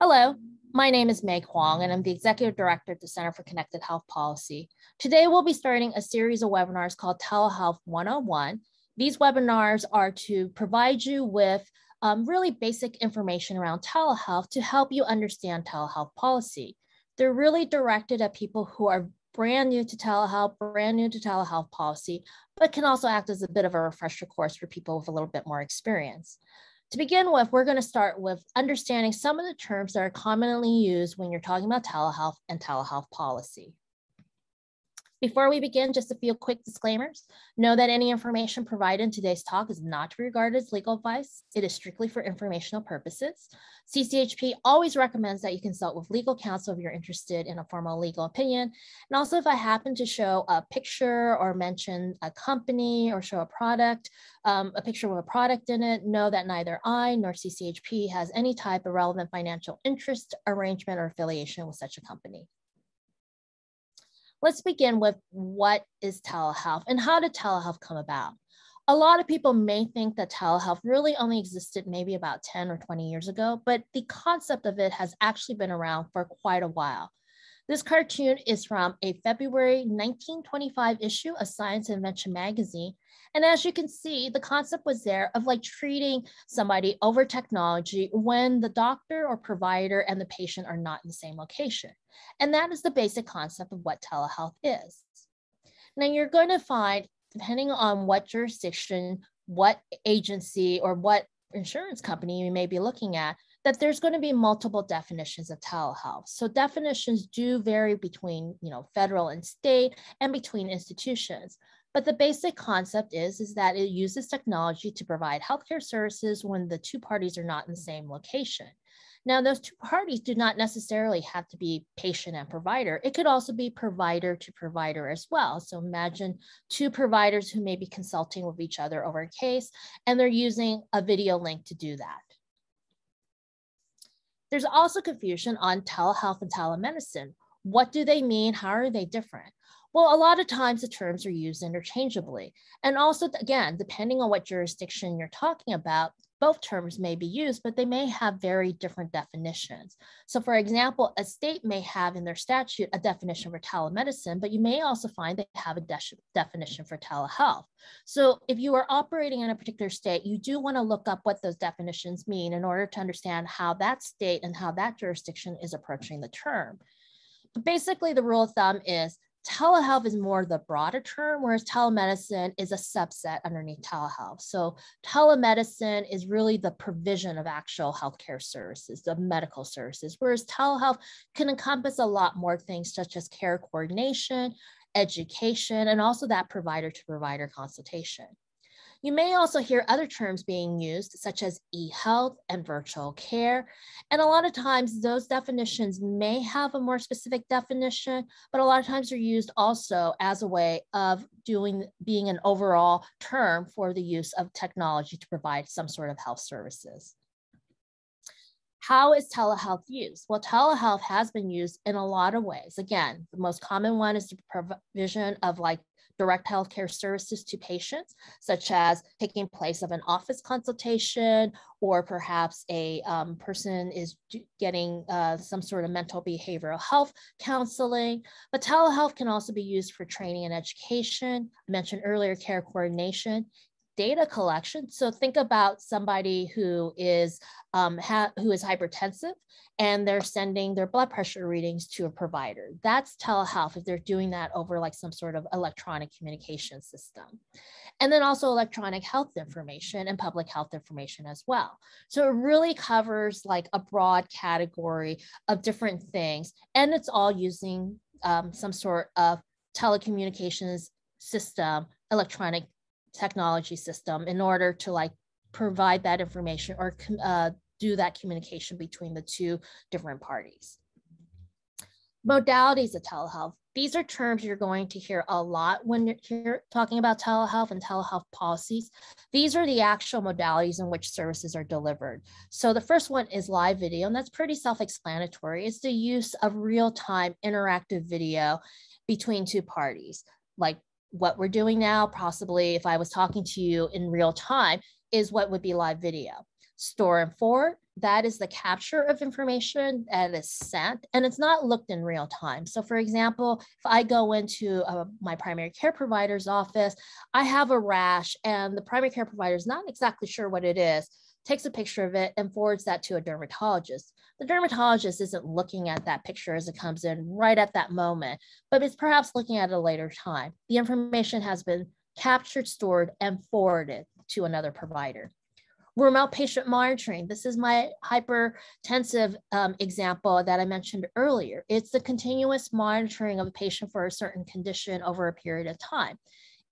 Hello, my name is Meg Huang, and I'm the Executive Director at the Center for Connected Health Policy. Today, we'll be starting a series of webinars called Telehealth 101. These webinars are to provide you with really basic information around telehealth to help you understand telehealth policy. They're really directed at people who are brand new to telehealth policy, but can also act as a bit of a refresher course for people with a little bit more experience. To begin with, we're going to start with understanding some of the terms that are commonly used when you're talking about telehealth and telehealth policy. Before we begin, just a few quick disclaimers. Know that any information provided in today's talk is not to be regarded as legal advice. It is strictly for informational purposes. CCHP always recommends that you consult with legal counsel if you're interested in a formal legal opinion. And also, if I happen to show a picture or mention a company or show a product, a picture with a product in it, know that neither I nor CCHP has any type of relevant financial interest, arrangement, or affiliation with such a company. Let's begin with what is telehealth and how did telehealth come about? A lot of people may think that telehealth really only existed maybe about 10 or 20 years ago, but the concept of it has actually been around for quite a while. This cartoon is from a February 1925 issue of Science and Invention magazine. And as you can see, the concept was there of like treating somebody over technology when the doctor or provider and the patient are not in the same location. And that is the basic concept of what telehealth is. Now you're going to find, depending on what jurisdiction, what agency, or what insurance company you may be looking at, that there's going to be multiple definitions of telehealth. So definitions do vary between, federal and state and between institutions. But the basic concept is that it uses technology to provide healthcare services when the two parties are not in the same location. Now, those two parties do not necessarily have to be patient and provider. It could also be provider to provider as well. So imagine two providers who may be consulting with each other over a case, and they're using a video link to do that. There's also confusion on telehealth and telemedicine. What do they mean? How are they different? Well, a lot of times the terms are used interchangeably. And also, again, depending on what jurisdiction you're talking about, both terms may be used, but they may have very different definitions. So for example, a state may have in their statute a definition for telemedicine, but you may also find they have a definition for telehealth. So if you are operating in a particular state, you do want to look up what those definitions mean in order to understand how that state and how that jurisdiction is approaching the term. But basically, the rule of thumb is telehealth is more the broader term, whereas telemedicine is a subset underneath telehealth. So telemedicine is really the provision of actual healthcare services, the medical services, whereas telehealth can encompass a lot more things such as care coordination, education, and also that provider to provider consultation. You may also hear other terms being used, such as e-health and virtual care. And a lot of times those definitions may have a more specific definition, but a lot of times they're used also as a way of being an overall term for the use of technology to provide some sort of health services. How is telehealth used? Well, telehealth has been used in a lot of ways. Again, the most common one is the provision of direct healthcare services to patients, such as taking place of an office consultation, or perhaps a person is getting some sort of mental behavioral health counseling. But telehealth can also be used for training and education. I mentioned earlier care coordination, data collection. So think about somebody who is hypertensive and they're sending their blood pressure readings to a provider. That's telehealth if they're doing that over some sort of electronic communication system. And then also electronic health information and public health information as well. So it really covers a broad category of different things. And it's all using some sort of telecommunications system, electronic technology system in order to provide that information or do that communication between the two different parties. Modalities of telehealth. These are terms you're going to hear a lot when you're talking about telehealth and telehealth policies. These are the actual modalities in which services are delivered. So the first one is live video, and that's pretty self-explanatory. It's the use of real-time interactive video between two parties. Like what we're doing now, possibly if I was talking to you in real time, is what would be live video. Store and forward that is the capture of information that is sent, and it's not looked in real time. So for example, if I go into my primary care provider's office, I have a rash and the primary care provider is not exactly sure what it is, takes a picture of it and forwards that to a dermatologist. The dermatologist isn't looking at that picture as it comes in right at that moment, but it's perhaps looking at a later time. The information has been captured, stored, and forwarded to another provider. Remote patient monitoring. This is my hypertensive example that I mentioned earlier. It's the continuous monitoring of a patient for a certain condition over a period of time.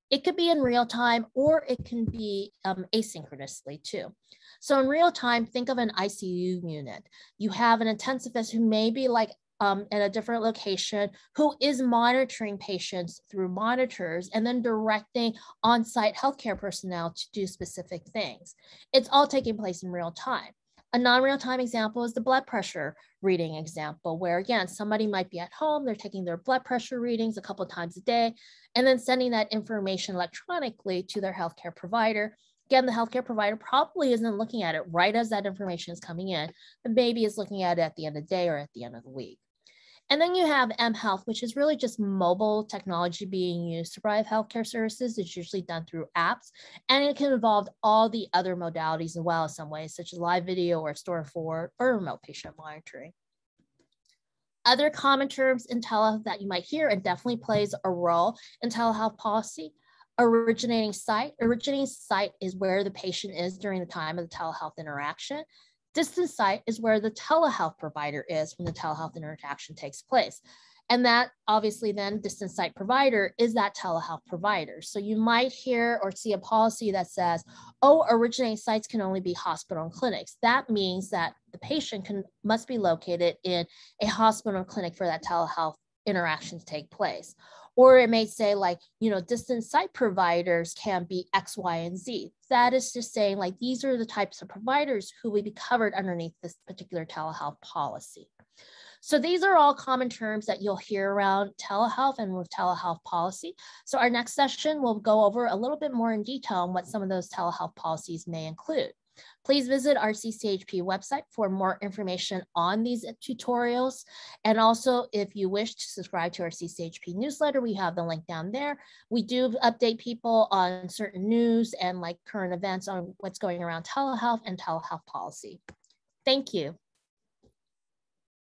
It could be in real time or it can be asynchronously too. So in real time, think of an ICU unit. You have an intensivist who may be like in a different location who is monitoring patients through monitors and then directing on-site healthcare personnel to do specific things. It's all taking place in real time. A non-real-time example is the blood pressure reading example, where again, somebody might be at home, they're taking their blood pressure readings a couple of times a day, and then sending that information electronically to their healthcare provider. Again, the healthcare provider probably isn't looking at it right as that information is coming in, but maybe is looking at it at the end of the day or at the end of the week. And then you have mHealth, which is really just mobile technology being used to provide healthcare services. It's usually done through apps, and it can involve all the other modalities as well in some ways, such as live video or store and forward or remote patient monitoring. Other common terms in telehealth that you might hear and definitely plays a role in telehealth policy. Originating site. Originating site is where the patient is during the time of the telehealth interaction. Distance site is where the telehealth provider is when the telehealth interaction takes place. And that obviously then distance site provider is that telehealth provider. So you might hear or see a policy that says, oh, originating sites can only be hospital and clinics. That means that the patient must be located in a hospital or clinic for that telehealth interaction to take place. Or it may say like, distance site providers can be X, Y, and Z. That is just saying like, these are the types of providers who would be covered underneath this particular telehealth policy. So these are all common terms that you'll hear around telehealth and with telehealth policy. So our next session, we'll go over a little bit more in detail on what some of those telehealth policies may include. Please visit our CCHP website for more information on these tutorials. And also, if you wish to subscribe to our CCHP newsletter, we have the link down there. We do update people on certain news and like current events on what's going around telehealth and telehealth policy. Thank you.